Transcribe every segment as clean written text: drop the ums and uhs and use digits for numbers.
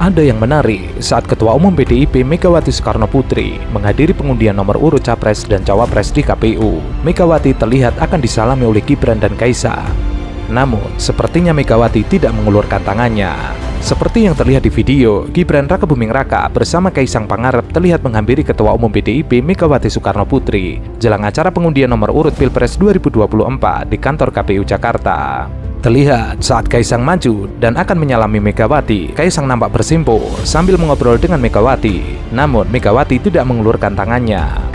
Ada yang menarik saat Ketua Umum PDIP Megawati Soekarnoputri menghadiri pengundian nomor urut Capres dan Cawapres di KPU. Megawati terlihat akan disalami oleh Gibran dan Kaisang. Namun, sepertinya Megawati tidak mengulurkan tangannya. Seperti yang terlihat di video, Gibran Rakabuming Raka bersama Kaisang Pangarep terlihat menghampiri Ketua Umum PDIP Megawati Soekarnoputri jelang acara pengundian nomor urut Pilpres 2024 di kantor KPU Jakarta. Terlihat saat Kaisang maju dan akan menyalami Megawati, Kaisang nampak bersimpuh sambil mengobrol dengan Megawati. Namun, Megawati tidak mengulurkan tangannya.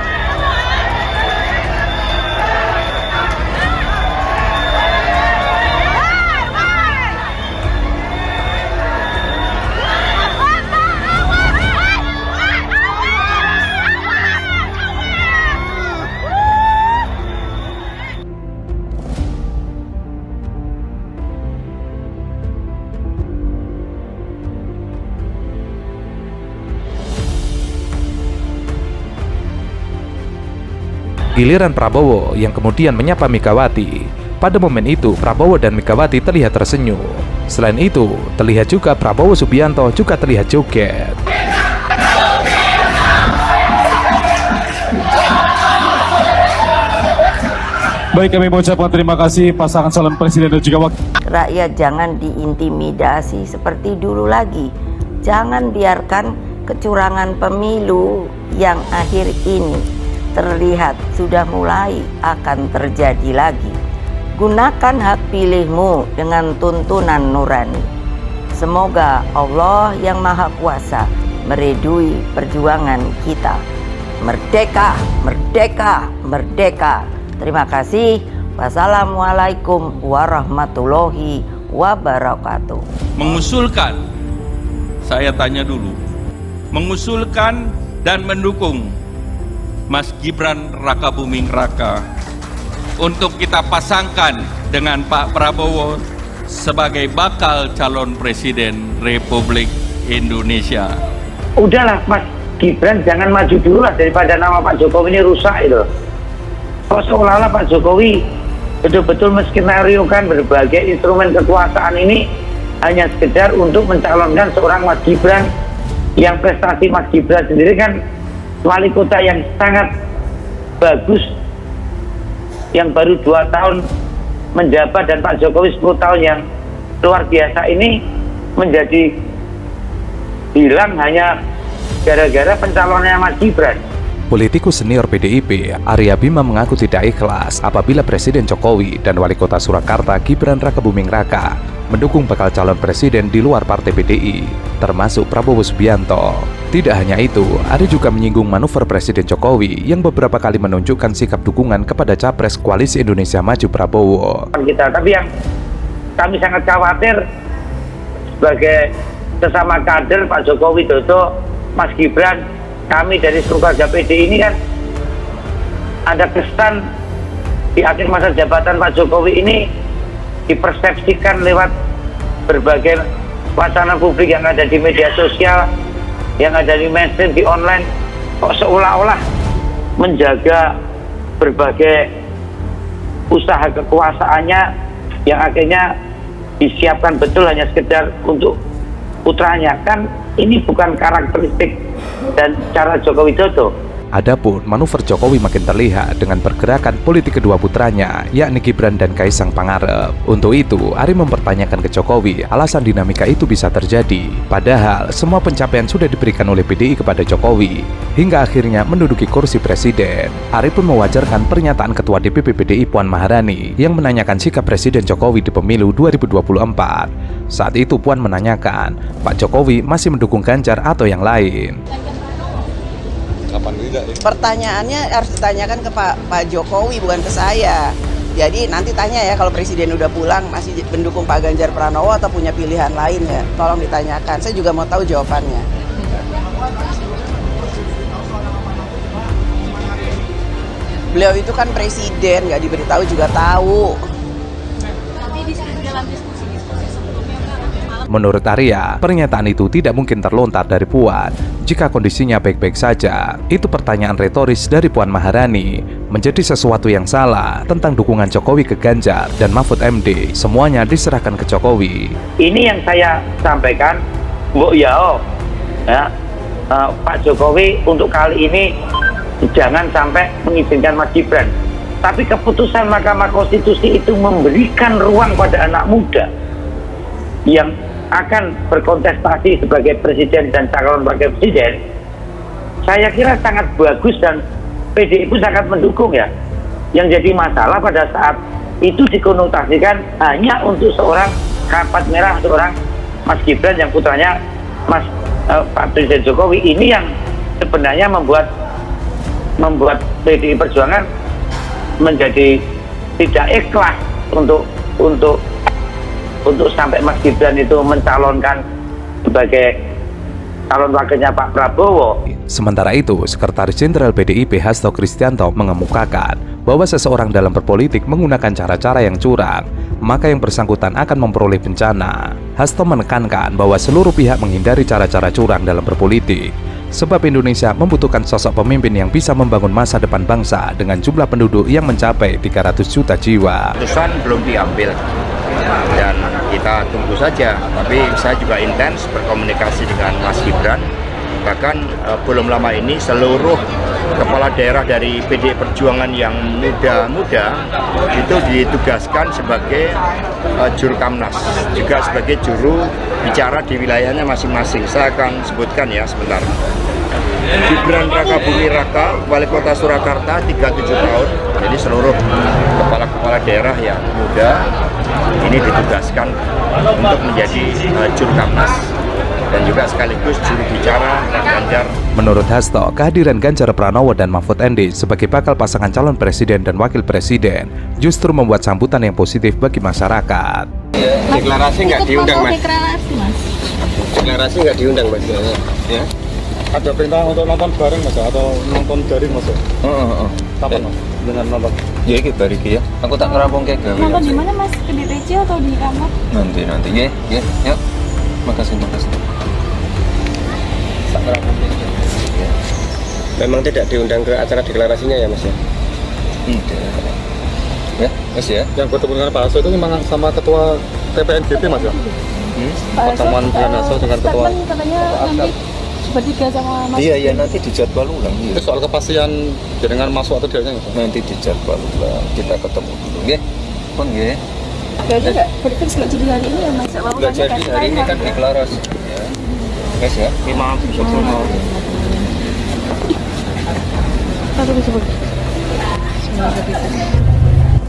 Giliran Prabowo yang kemudian menyapa Megawati. Pada momen itu, Prabowo dan Megawati terlihat tersenyum. Selain itu, terlihat juga Prabowo Subianto juga terlihat joget. Baik, kami mengucapkan terima kasih pasangan calon presiden dan juga wakil. Rakyat jangan diintimidasi seperti dulu lagi. Jangan biarkan kecurangan pemilu yang akhir ini terlihat sudah mulai akan terjadi lagi. Gunakan hak pilihmu dengan tuntunan nurani. Semoga Allah yang Maha Kuasa meridui perjuangan kita. Merdeka, merdeka, merdeka. Terima kasih. Wassalamualaikum warahmatullahi wabarakatuh. Mengusulkan, saya tanya dulu, mengusulkan dan mendukung Mas Gibran Rakabuming Raka untuk kita pasangkan dengan Pak Prabowo sebagai bakal calon presiden Republik Indonesia. Udahlah Mas Gibran, jangan maju dulu lah daripada nama Pak Jokowi ini rusak itu. Kok seolah-olah Pak Jokowi betul-betul menskenariokan berbagai instrumen kekuasaan ini hanya sekedar untuk mencalonkan seorang Mas Gibran, yang prestasi Mas Gibran sendiri kan wali kota yang sangat bagus, yang baru 2 tahun menjabat, dan Pak Jokowi 10 tahun yang luar biasa ini menjadi hilang hanya gara-gara pencalonannya Mas Gibran. Politikus senior PDIP, Arya Bima mengaku tidak ikhlas apabila Presiden Jokowi dan Wali Kota Surakarta Gibran Rakabuming Raka mendukung bakal calon presiden di luar partai PDI, termasuk Prabowo Subianto. Tidak hanya itu, Arya juga menyinggung manuver Presiden Jokowi yang beberapa kali menunjukkan sikap dukungan kepada Capres Koalisi Indonesia Maju Prabowo. Tapi yang kami sangat khawatir sebagai sesama kader Pak Jokowi Dodo, Mas Gibran, kami dari seluruh keluarga PDI ini kan ada kesan di akhir masa jabatan Pak Jokowi ini dipersepsikan lewat berbagai wacana publik yang ada di media sosial, yang ada di mainstream, di online, kok seolah-olah menjaga berbagai usaha kekuasaannya yang akhirnya disiapkan betul hanya sekedar untuk putranya. Kan ini bukan karakteristik dan cara Joko Widodo. Adapun manuver Jokowi makin terlihat dengan pergerakan politik kedua putranya, yakni Gibran dan Kaisang Pangarep. Untuk itu, Ari mempertanyakan ke Jokowi alasan dinamika itu bisa terjadi. Padahal, semua pencapaian sudah diberikan oleh PDI kepada Jokowi, hingga akhirnya menduduki kursi presiden. Ari pun mewajarkan pernyataan Ketua DPP PDI Puan Maharani yang menanyakan sikap Presiden Jokowi di pemilu 2024. Saat itu Puan menanyakan, Pak Jokowi masih mendukung Ganjar atau yang lain? Kapan tidak ya? Pertanyaannya harus ditanyakan ke Pak Jokowi, bukan ke saya. Jadi nanti tanya ya, kalau presiden udah pulang masih mendukung Pak Ganjar Pranowo atau punya pilihan lain ya, tolong ditanyakan. Saya juga mau tahu jawabannya. Beliau itu kan presiden, nggak diberitahu juga tahu. Menurut Arya, pernyataan itu tidak mungkin terlontar dari Puan jika kondisinya baik-baik saja. Itu pertanyaan retoris dari Puan Maharani menjadi sesuatu yang salah tentang dukungan Jokowi ke Ganjar dan Mahfud MD. Semuanya diserahkan ke Jokowi. Ini yang saya sampaikan, mbok ya, Pak Jokowi untuk kali ini jangan sampai mengizinkan Mas Gibran. Tapi keputusan Mahkamah Konstitusi itu memberikan ruang pada anak muda yang akan berkontestasi sebagai presiden dan calon wakil presiden. Saya kira sangat bagus dan PDI pun sangat mendukung ya. Yang jadi masalah pada saat itu dikonotasikan hanya untuk seorang karpet merah, seorang Mas Gibran yang putranya Pak Presiden Jokowi. Ini yang sebenarnya membuat PDI Perjuangan menjadi tidak ikhlas untuk sampai Mas Gibran itu mencalonkan sebagai calon wakilnya Pak Prabowo. Sementara itu, Sekretaris Jenderal PDIP Hasto Kristianto mengemukakan bahwa seseorang dalam berpolitik menggunakan cara-cara yang curang, maka yang bersangkutan akan memperoleh bencana. Hasto menekankan bahwa seluruh pihak menghindari cara-cara curang dalam berpolitik, sebab Indonesia membutuhkan sosok pemimpin yang bisa membangun masa depan bangsa dengan jumlah penduduk yang mencapai 300 juta jiwa. Keputusan belum diambil dan kita tunggu saja, tapi saya juga intens berkomunikasi dengan Mas Gibran. Bahkan belum lama ini seluruh kepala daerah dari PDI Perjuangan yang muda-muda itu ditugaskan sebagai Jurkamnas, juga sebagai juru bicara di wilayahnya masing-masing. Saya akan sebutkan ya sebentar. Gibran Raka Buming Raka, Wali Kota Surakarta, 37 tahun. Jadi seluruh kepala-kepala daerah yang muda ini ditugaskan untuk menjadi Jurkamnas dan juga sekaligus juru bicara Ganjar. Menurut Hasto, kehadiran Ganjar Pranowo dan Mahfud MD sebagai bakal pasangan calon presiden dan wakil presiden justru membuat sambutan yang positif bagi masyarakat. Deklarasi nggak diundang, Mas? Deklarasi nggak diundang, Mas? Ya. Ada perintah untuk nonton bareng Mas atau nonton daring Mas? Kapan Mas? Dengan nonton? Ya iki bari iki ya. Aku tak ngerampung kayak gawe. Nonton di mana Mas? Ke DPC atau di kamar? Nanti nggih, nggih. Yuk. Makasih. Tak ngerampung kayak gawe. Memang tidak diundang ke acara deklarasinya ya, Mas ya? Tidak. Ya, Mas ya. Yang bertemu dengan Pak Hasto itu memang sama ketua TPNGP Mas ya? Pertemuan dengan Hasto dengan ketua. Katanya nanti bertiga sama Mas. Iya, nanti dijadwal ulang. Itu soal kepastian jenengan masuk atau tidaknya Mas? Nanti dijadwal ulang. Kita ketemu dulu, nggih. Pun nggih. Berarti nggak berfix nggak jadi hari ini ya Mas? Nggak jadi hari ini kan deklarasi. Ya. Mas ya. Maaf,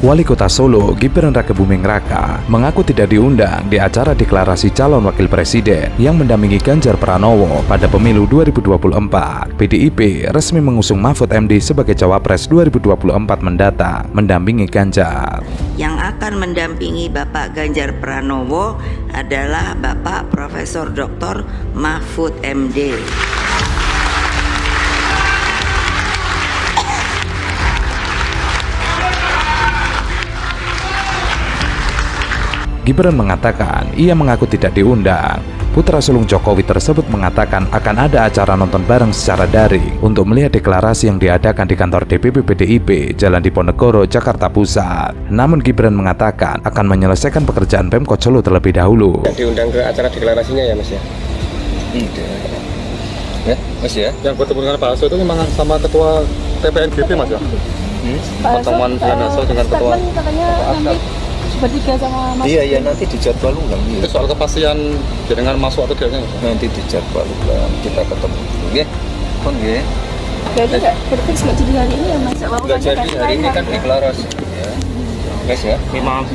Wali Kota Solo, Gibran Raka Buming Raka, mengaku tidak diundang di acara deklarasi calon wakil presiden yang mendampingi Ganjar Pranowo pada pemilu 2024. PDIP resmi mengusung Mahfud MD sebagai cawapres 2024 mendatang, mendampingi Ganjar. Yang akan mendampingi Bapak Ganjar Pranowo adalah Bapak Profesor Dr. Mahfud MD. Gibran mengatakan ia mengaku tidak diundang. Putra sulung Jokowi tersebut mengatakan akan ada acara nonton bareng secara daring untuk melihat deklarasi yang diadakan di kantor DPP PDIP Jalan Diponegoro, Jakarta Pusat. Namun Gibran mengatakan akan menyelesaikan pekerjaan Pemkot Solo terlebih dahulu. Tidak diundang ke acara deklarasinya ya, Mas ya? Ya, Mas ya. Yang bertemu dengan Pak Hasto itu memang sama ketua TPNGP Mas ya? Pertemuan dengan Hasto dengan ketua. Katanya nanti bertiga sama Mas. Iya, nanti dijadwal ulang. Itu soal kepastian jenengan masuk atau tidaknya Mas? Nanti dijadwal ulang. Kita ketemu dulu, nggih. Pun nggih. Berarti nggak berfix nggak jadi hari ini ya Mas? Nggak jadi hari ini kan deklarasi. Ya. Mas ya. Maaf,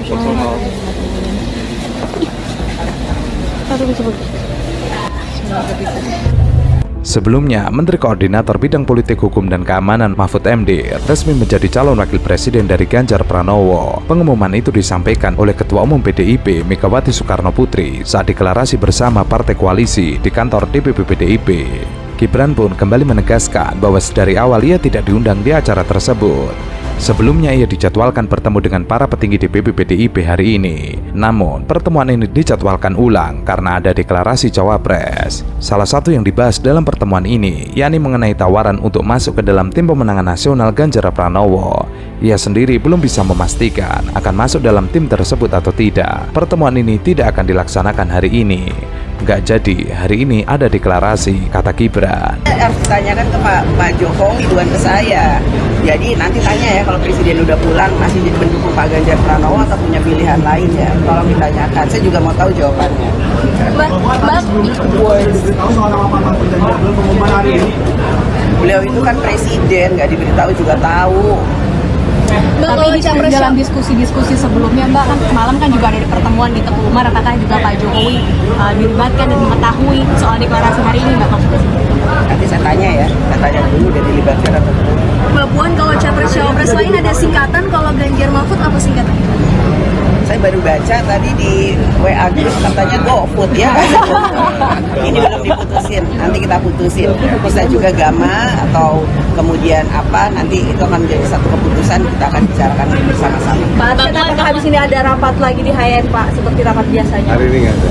Sebelumnya, Menteri Koordinator Bidang Politik Hukum dan Keamanan Mahfud MD resmi menjadi calon wakil presiden dari Ganjar Pranowo. Pengumuman itu disampaikan oleh Ketua Umum PDIP Megawati Soekarno Putri saat deklarasi bersama partai koalisi di kantor DPP PDIP. Gibran pun kembali menegaskan bahwa sedari awal ia tidak diundang di acara tersebut. Sebelumnya ia dijadwalkan bertemu dengan para petinggi DPP PDIP hari ini. Namun, pertemuan ini dijadwalkan ulang karena ada deklarasi cawapres. Salah satu yang dibahas dalam pertemuan ini, yakni mengenai tawaran untuk masuk ke dalam tim pemenangan nasional Ganjar Pranowo. Ia sendiri belum bisa memastikan akan masuk dalam tim tersebut atau tidak. Pertemuan ini tidak akan dilaksanakan hari ini. Nggak jadi, hari ini ada deklarasi, kata Gibran. Harus ditanyakan ke Pak Jokowi, bukan ke saya. Jadi nanti tanya ya kalau Presiden udah pulang masih mendukung Pak Ganjar Pranowo atau punya pilihan lain ya. Tolong ditanyakan, saya juga mau tahu jawabannya. Beliau itu kan presiden, nggak diberitahu juga tahu. Tapi dalam diskusi-diskusi sebelumnya Mbak, kan semalam kan juga ada pertemuan di Teguh Umar, apakah juga Pak Jokowi dilibatkan dan mengetahui soal deklarasi hari ini Mbak? Nanti saya tanya ya, saya tanya dulu udah dilibatkan atau belum. Mbak Puan, kalau capres-cawapres lain ada singkatan, kalau Ganjar Mahfud apa singkatannya? Saya baru baca tadi di WA Gus katanya GoFood ya. Ini belum diputusin, nanti kita putusin. Bisa juga Gama atau kemudian apa, nanti itu akan menjadi satu keputusan, kita akan bicarakan bersama-sama. Pak, apakah habis ini ada rapat lagi di HN Pak, seperti rapat biasanya? Hari ini nggak ada,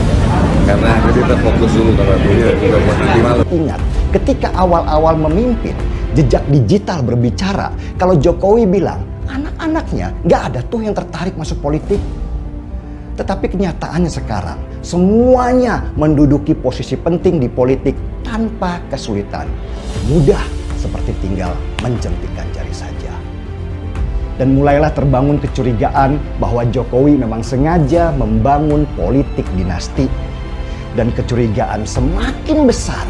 karena kita fokus dulu kalau ini udah buat nanti malam. Ingat, ketika awal-awal memimpin, jejak digital berbicara, kalau Jokowi bilang, anak-anaknya nggak ada tuh yang tertarik masuk politik. Tetapi kenyataannya sekarang, semuanya menduduki posisi penting di politik tanpa kesulitan. Mudah seperti tinggal menjentikan jari saja. Dan mulailah terbangun kecurigaan bahwa Jokowi memang sengaja membangun politik dinasti. Dan kecurigaan semakin besar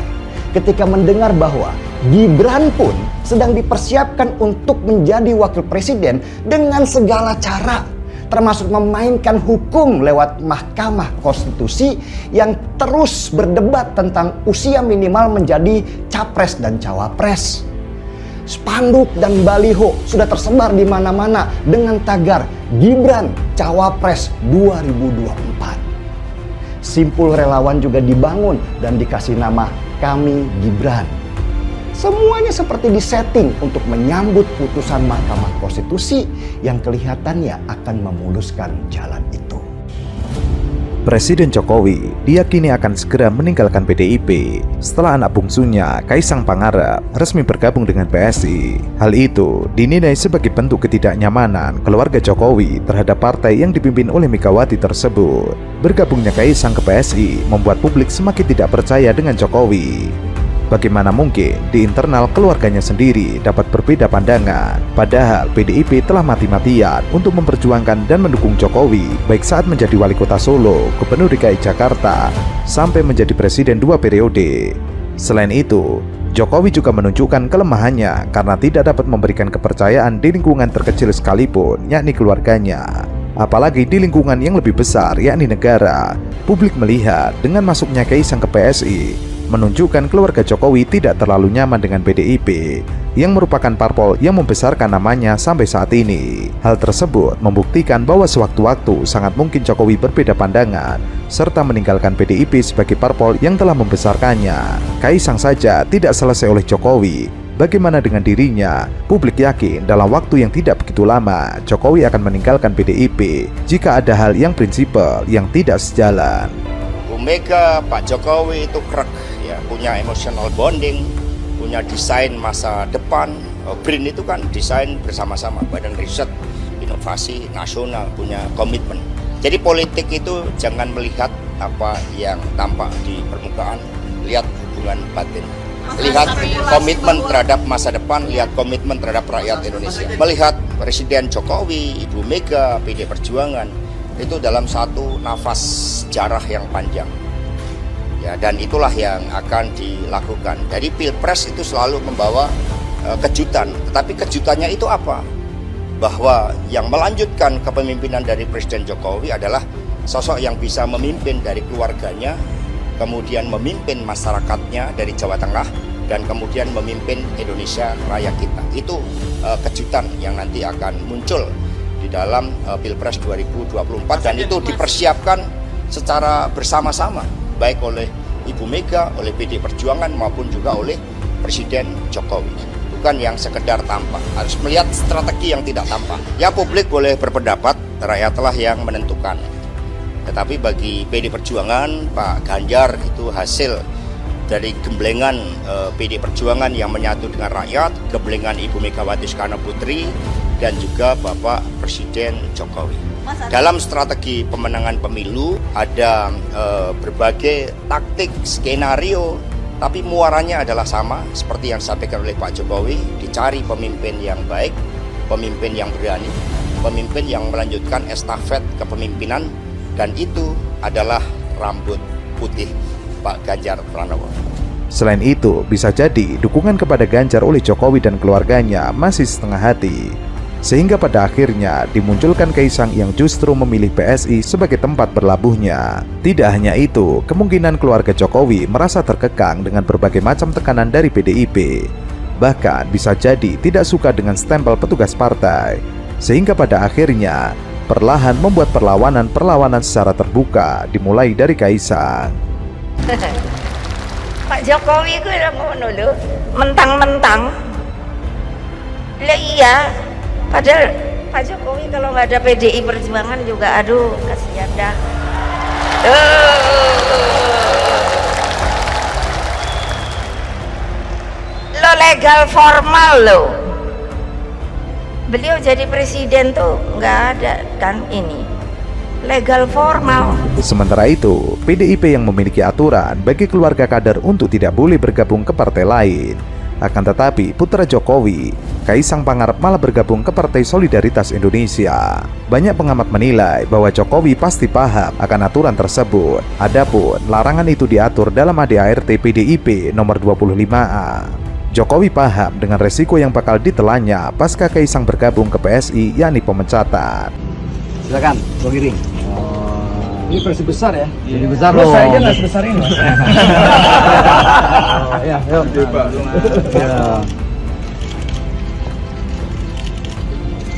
ketika mendengar bahwa Gibran pun sedang dipersiapkan untuk menjadi wakil presiden dengan segala cara, termasuk memainkan hukum lewat Mahkamah Konstitusi yang terus berdebat tentang usia minimal menjadi capres dan cawapres. Spanduk dan baliho sudah tersebar di mana-mana dengan tagar Gibran Cawapres 2024. Simpul relawan juga dibangun dan dikasih nama Kami Gibran. Semuanya seperti disetting untuk menyambut putusan Mahkamah Konstitusi yang kelihatannya akan memuluskan jalan itu. Presiden Jokowi diyakini akan segera meninggalkan PDIP setelah anak bungsunya Kaisang Pangarep resmi bergabung dengan PSI. Hal itu dinilai sebagai bentuk ketidaknyamanan keluarga Jokowi terhadap partai yang dipimpin oleh Megawati tersebut. Bergabungnya Kaisang ke PSI membuat publik semakin tidak percaya dengan Jokowi. Bagaimana mungkin di internal keluarganya sendiri dapat berbeda pandangan, padahal PDIP telah mati-matian untuk memperjuangkan dan mendukung Jokowi baik saat menjadi wali kota Solo, Gubernur DKI Jakarta, sampai menjadi presiden 2 periode. Selain itu, Jokowi juga menunjukkan kelemahannya karena tidak dapat memberikan kepercayaan di lingkungan terkecil sekalipun, yakni keluarganya. Apalagi di lingkungan yang lebih besar, yakni negara. Publik melihat dengan masuknya Kaisang ke PSI menunjukkan keluarga Jokowi tidak terlalu nyaman dengan PDIP yang merupakan parpol yang membesarkan namanya sampai saat ini. Hal tersebut membuktikan bahwa sewaktu-waktu sangat mungkin Jokowi berbeda pandangan serta meninggalkan PDIP sebagai parpol yang telah membesarkannya. Kaisang saja tidak selesai oleh Jokowi. Bagaimana dengan dirinya? Publik yakin dalam waktu yang tidak begitu lama Jokowi akan meninggalkan PDIP jika ada hal yang prinsipal yang tidak sejalan. Bu Mega, Pak Jokowi itu krek, ya, punya emotional bonding, punya desain masa depan. BRIN itu kan desain bersama-sama, Badan Riset Inovasi Nasional, punya komitmen. Jadi politik itu jangan melihat apa yang tampak di permukaan, lihat hubungan batin. Lihat komitmen terhadap masa depan, lihat komitmen terhadap rakyat Indonesia. Melihat Presiden Jokowi, Ibu Mega, PD Perjuangan, itu dalam satu nafas sejarah yang panjang. Ya, dan itulah yang akan dilakukan. Jadi Pilpres itu selalu membawa kejutan, tetapi kejutannya itu apa? Bahwa yang melanjutkan kepemimpinan dari Presiden Jokowi adalah sosok yang bisa memimpin dari keluarganya, kemudian memimpin masyarakatnya dari Jawa Tengah, dan kemudian memimpin Indonesia Raya kita. Itu kejutan yang nanti akan muncul di dalam Pilpres 2024, dan itu dipersiapkan secara bersama-sama, baik oleh Ibu Mega, oleh PD Perjuangan maupun juga oleh Presiden Jokowi. Bukan yang sekedar tampak, harus melihat strategi yang tidak tampak. Ya, publik boleh berpendapat, rakyatlah yang menentukan. Tetapi bagi PD Perjuangan, Pak Ganjar itu hasil dari gemblengan PD Perjuangan yang menyatu dengan rakyat, gemblengan Ibu Megawati Soekarno Putri, dan juga Bapak Presiden Jokowi. Dalam strategi pemenangan pemilu ada berbagai taktik, skenario, tapi muaranya adalah sama seperti yang disampaikan oleh Pak Jokowi, dicari pemimpin yang baik, pemimpin yang berani, pemimpin yang melanjutkan estafet kepemimpinan, dan itu adalah rambut putih Pak Ganjar Pranowo. Selain itu, bisa jadi dukungan kepada Ganjar oleh Jokowi dan keluarganya masih setengah hati. Sehingga pada akhirnya dimunculkan Kaisang yang justru memilih PSI sebagai tempat berlabuhnya. Tidak hanya itu, kemungkinan keluarga Jokowi merasa terkekang dengan berbagai macam tekanan dari PDIP. Bahkan bisa jadi tidak suka dengan stempel petugas partai. Sehingga pada akhirnya perlahan membuat perlawanan secara terbuka dimulai dari Kaisang. Pak Jokowi gue udah ngono lho, mentang-mentang. Lah iya, padahal Pak Jokowi kalau nggak ada PDI Perjuangan juga aduh kasihan dah. Lo legal formal lo. Beliau jadi presiden tuh nggak ada kan ini. Legal formal. Sementara itu, PDIP yang memiliki aturan bagi keluarga kader untuk tidak boleh bergabung ke partai lain. Akan tetapi, putra Jokowi, Kaisang Pangarep malah bergabung ke Partai Solidaritas Indonesia. Banyak pengamat menilai bahwa Jokowi pasti paham akan aturan tersebut. Adapun larangan itu diatur dalam ADART PDIP nomor 25A. Jokowi paham dengan resiko yang bakal ditelannya pasca Kaisang bergabung ke PSI, yakni pemecatan. Silakan, Bro Giring. Ini versi besar ya? Jadi besar loh. Saya aja nggak sebesar ini, Mas. Ya, yuk.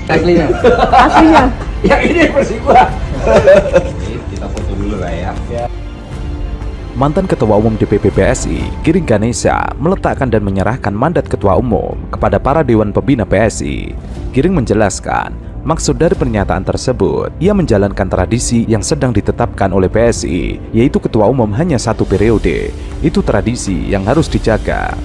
Aslinya. Aslinya. Yang ini versi gua. Kita foto dulu lah ya. Mantan Ketua Umum DPP PSI, Giring Ganesha, meletakkan dan menyerahkan mandat Ketua Umum kepada para Dewan Pembina PSI. Giring menjelaskan, maksud dari pernyataan tersebut, ia menjalankan tradisi yang sedang ditetapkan oleh PSI, yaitu Ketua Umum hanya 1 periode. Itu tradisi yang harus dijaga.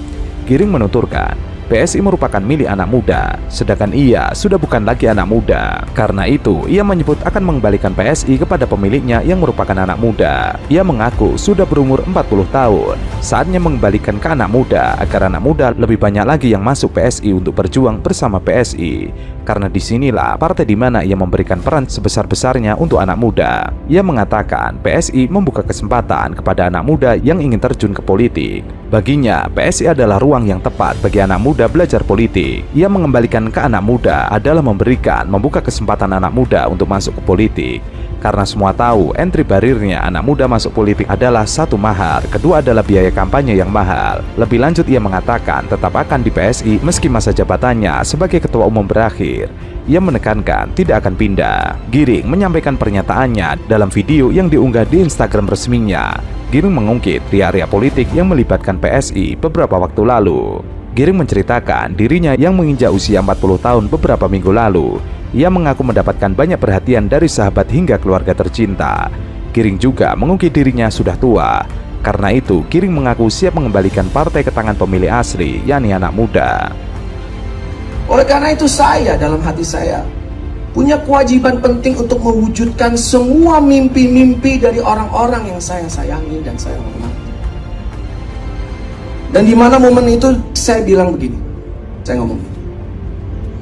Giring menuturkan, PSI merupakan milik anak muda, sedangkan ia sudah bukan lagi anak muda. Karena itu, ia menyebut akan mengembalikan PSI kepada pemiliknya yang merupakan anak muda. Ia mengaku sudah berumur 40 tahun. Saatnya mengembalikan ke anak muda agar anak muda lebih banyak lagi yang masuk PSI untuk berjuang bersama PSI. Karena disinilah partai di mana ia memberikan peran sebesar-besarnya untuk anak muda. Ia mengatakan PSI membuka kesempatan kepada anak muda yang ingin terjun ke politik. Baginya, PSI adalah ruang yang tepat bagi anak muda belajar politik. Ia mengembalikan ke anak muda adalah membuka kesempatan anak muda untuk masuk ke politik. Karena semua tahu entry barrier-nya anak muda masuk politik adalah 1 mahar, kedua adalah biaya kampanye yang mahal. Lebih lanjut ia mengatakan tetap akan di PSI meski masa jabatannya sebagai ketua umum berakhir. Ia menekankan tidak akan pindah. Giring menyampaikan pernyataannya dalam video yang diunggah di Instagram resminya. Giring mengungkit ria-ria politik yang melibatkan PSI beberapa waktu lalu. Giring menceritakan dirinya yang menginjak usia 40 tahun beberapa minggu lalu. Ia mengaku mendapatkan banyak perhatian dari sahabat hingga keluarga tercinta. Giring juga mengungkit dirinya sudah tua. Karena itu, Giring mengaku siap mengembalikan partai ke tangan pemilih asli, yakni anak muda. Oleh karena itu saya dalam hati saya punya kewajiban penting untuk mewujudkan semua mimpi-mimpi dari orang-orang yang saya sayangi dan saya hormati. Dan di mana momen itu saya bilang begini, saya ngomong,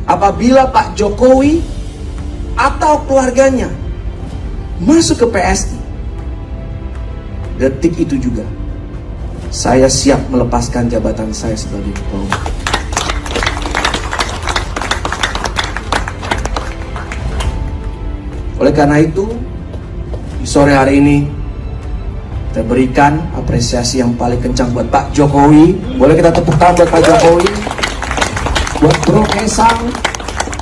apabila Pak Jokowi atau keluarganya masuk ke PSI, detik itu juga saya siap melepaskan jabatan saya sebagai ketua umum. Oleh karena itu, di sore hari ini kita berikan apresiasi yang paling kencang buat Pak Jokowi. Boleh kita tepuk tangan buat Pak Jokowi, buat Bro Kaisang,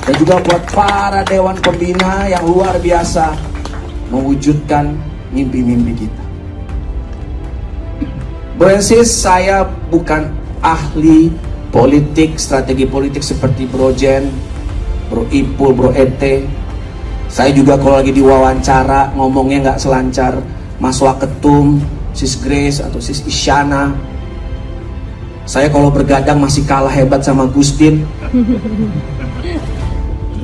dan juga buat para Dewan Pembina yang luar biasa mewujudkan mimpi-mimpi kita. Bro and sis, saya bukan ahli politik, strategi politik seperti Bro Jen, Bro Ipul, Bro Ete. Saya juga kalau lagi diwawancara ngomongnya nggak selancar Mas Waketum, Sis Grace atau Sis Isyana. Saya kalau bergadang masih kalah hebat sama Gustin.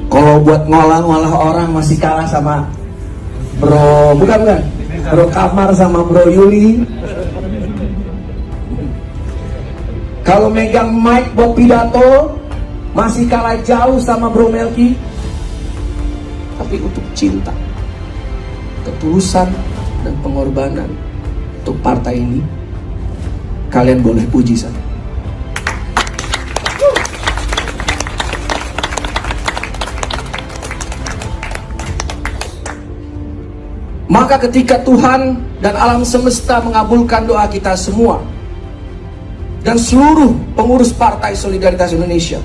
Kalau buat ngolah-ngolah orang masih kalah sama Bro, bukan, Bro Kamar sama Bro Yuli. Kalau megang mic buat pidato masih kalah jauh sama Bro Melki. Tapi untuk cinta, ketulusan, dan pengorbanan untuk partai ini, kalian boleh puji saya. Maka ketika Tuhan dan alam semesta mengabulkan doa kita semua dan seluruh pengurus Partai Solidaritas Indonesia,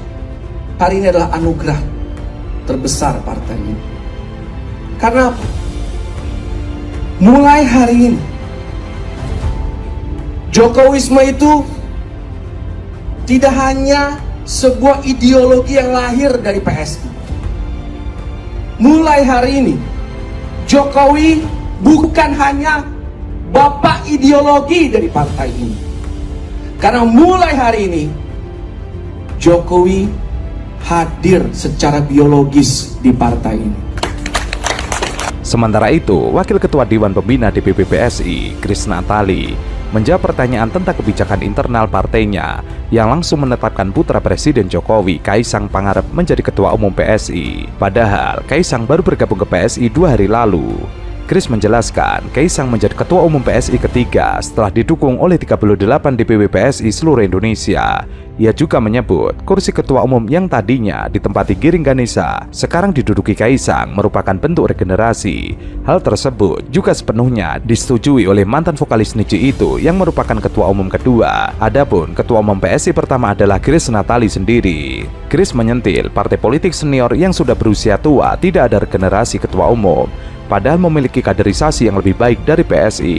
hari ini adalah anugerah terbesar partai ini. Karena apa? Mulai hari ini Jokowisme itu tidak hanya sebuah ideologi yang lahir dari PSI. Mulai hari ini Jokowi bukan hanya bapak ideologi dari partai ini. Karena mulai hari ini Jokowi hadir secara biologis di partai ini. Sementara itu, Wakil Ketua Dewan Pembina DPP PSI, Kris Natali, menjawab pertanyaan tentang kebijakan internal partainya yang langsung menetapkan putra Presiden Jokowi, Kaisang Pangarep, menjadi Ketua Umum PSI. Padahal, Kaisang baru bergabung ke PSI 2 hari lalu. Kris menjelaskan, Kaisang menjadi Ketua Umum PSI ketiga setelah didukung oleh 38 DPW PSI seluruh Indonesia. Ia juga menyebut, kursi Ketua Umum yang tadinya ditempati Giring Ganesa, sekarang diduduki Kaisang merupakan bentuk regenerasi. Hal tersebut juga sepenuhnya disetujui oleh mantan vokalis Niji itu yang merupakan Ketua Umum kedua. Adapun Ketua Umum PSI pertama adalah Kris Natali sendiri. Kris menyentil, partai politik senior yang sudah berusia tua tidak ada regenerasi Ketua Umum, padahal memiliki kaderisasi yang lebih baik dari PSI.